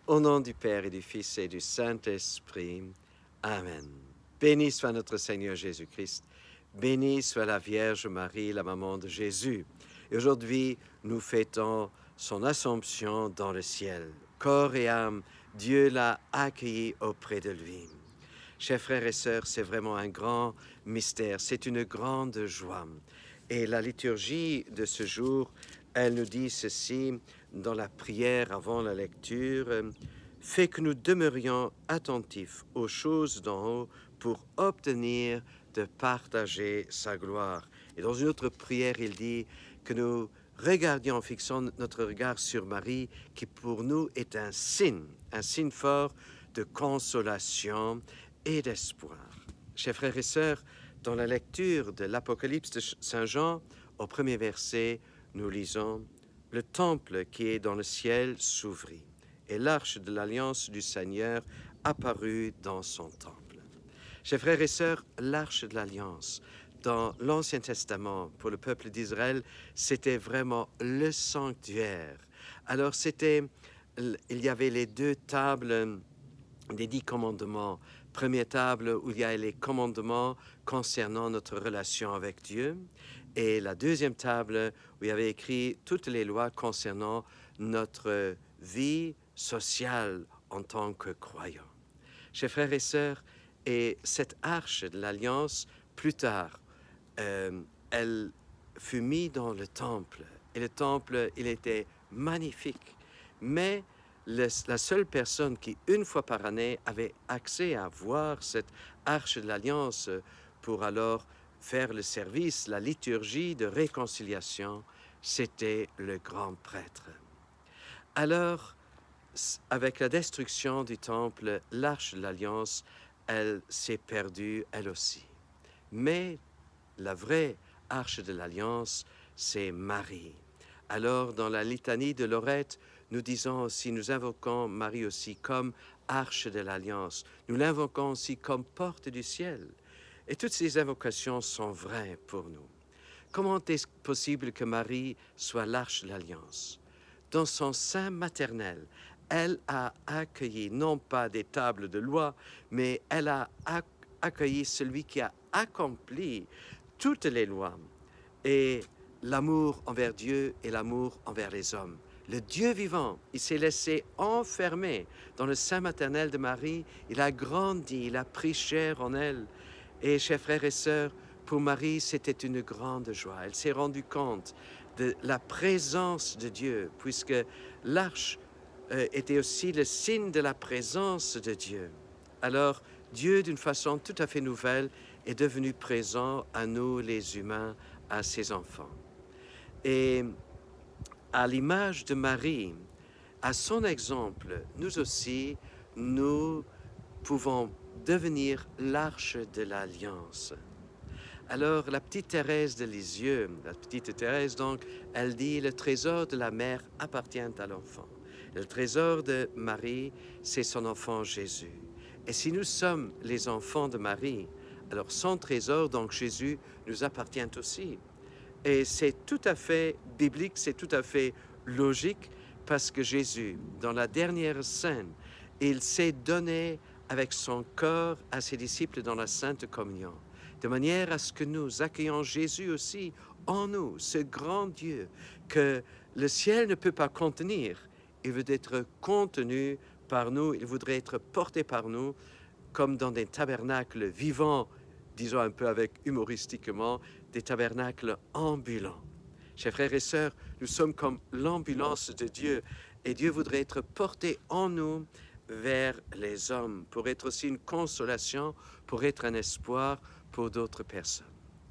Au nom du Père et du Fils et du Saint-Esprit. Amen. Béni soit notre Seigneur Jésus-Christ. Béni soit la Vierge Marie, la maman de Jésus. Et aujourd'hui, nous fêtons son Assomption dans le ciel. Corps et âme, Dieu l'a accueilli auprès de lui. Chers frères et sœurs, c'est vraiment un grand mystère, c'est une grande joie. Et la liturgie de ce jour, elle nous dit ceci dans la prière avant la lecture, « Fait que nous demeurions attentifs aux choses d'en haut pour obtenir de partager sa gloire. » Et dans une autre prière, il dit que nous regardions en fixant notre regard sur Marie, qui pour nous est un signe fort de consolation et d'espoir. Chers frères et sœurs, dans la lecture de l'Apocalypse de Saint Jean, au premier verset, nous lisons « Le temple qui est dans le ciel s'ouvrit, et l'arche de l'alliance du Seigneur apparut dans son temple. » Chers frères et sœurs, l'arche de l'alliance, dans l'Ancien Testament, pour le peuple d'Israël, c'était vraiment le sanctuaire. Alors il y avait les 2 tables des 10 commandements. Première table où il y a les commandements concernant notre relation avec Dieu, et la deuxième table où il y avait écrit toutes les lois concernant notre vie sociale en tant que croyants. Chers frères et sœurs, et cette arche de l'alliance, plus tard, elle fut mise dans le temple. Et le temple, il était magnifique. Mais la seule personne qui, une fois par année, avait accès à voir cette arche de l'alliance pour alors faire le service, la liturgie de réconciliation, c'était le grand prêtre. Alors, avec la destruction du temple, l'arche de l'alliance, elle s'est perdue elle aussi. Mais la vraie arche de l'alliance, c'est Marie. Alors, dans la litanie de Lorette, nous disons aussi, nous invoquons Marie aussi comme arche de l'alliance. Nous l'invoquons aussi comme porte du ciel. Et toutes ces invocations sont vraies pour nous. Comment est-ce possible que Marie soit l'arche de l'alliance? Dans son sein maternel, elle a accueilli non pas des tables de loi, mais elle a accueilli celui qui a accompli toutes les lois et l'amour envers Dieu et l'amour envers les hommes. Le Dieu vivant, il s'est laissé enfermer dans le sein maternel de Marie. Il a grandi, il a pris chair en elle. Et chers frères et sœurs, pour Marie, c'était une grande joie. Elle s'est rendue compte de la présence de Dieu, puisque l'arche était aussi le signe de la présence de Dieu. Alors, Dieu, d'une façon tout à fait nouvelle, est devenu présent à nous, les humains, à ses enfants. Et à l'image de Marie, à son exemple, nous aussi, nous pouvons devenir l'arche de l'alliance. Alors, la petite Thérèse de Lisieux, la petite Thérèse, donc, elle dit « Le trésor de la mère appartient à l'enfant. Le trésor de Marie, c'est son enfant Jésus. Et si nous sommes les enfants de Marie, alors son trésor, donc Jésus, nous appartient aussi. » Et c'est tout à fait biblique, c'est tout à fait logique, parce que Jésus, dans la dernière scène, il s'est donné avec son corps à ses disciples dans la Sainte Communion, de manière à ce que nous accueillons Jésus aussi en nous, ce grand Dieu que le ciel ne peut pas contenir. Il veut être contenu par nous, il voudrait être porté par nous, comme dans des tabernacles vivants, disons un peu avec humoristiquement, des tabernacles ambulants. Chers frères et sœurs, nous sommes comme l'ambulance de Dieu, et Dieu voudrait être porté en nous vers les hommes, pour être aussi une consolation, pour être un espoir pour d'autres personnes.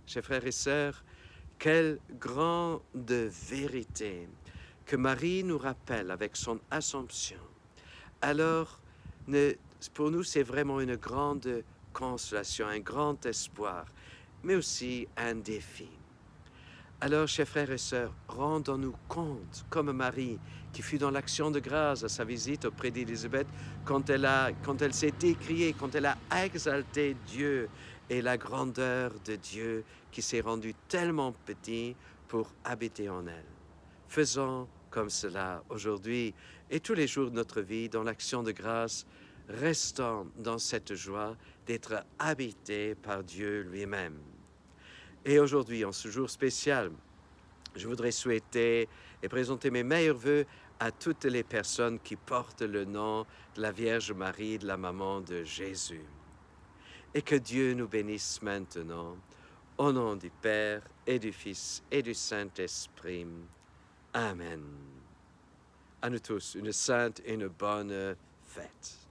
Chers frères et sœurs, quelle grande vérité que Marie nous rappelle avec son Assomption. Alors, pour nous, c'est vraiment une grande consolation, un grand espoir, mais aussi un défi. Alors, chers frères et sœurs, rendons-nous compte, comme Marie, qui fut dans l'action de grâce à sa visite auprès d'Élisabeth, quand elle s'est écriée, quand elle a exalté Dieu et la grandeur de Dieu qui s'est rendu tellement petit pour habiter en elle. Faisons comme cela aujourd'hui et tous les jours de notre vie dans l'action de grâce, restons dans cette joie d'être habités par Dieu lui-même. Et aujourd'hui, en ce jour spécial, je voudrais souhaiter et présenter mes meilleurs vœux à toutes les personnes qui portent le nom de la Vierge Marie, de la maman de Jésus. Et que Dieu nous bénisse maintenant, au nom du Père et du Fils et du Saint-Esprit. Amen. À nous tous, une sainte et une bonne fête.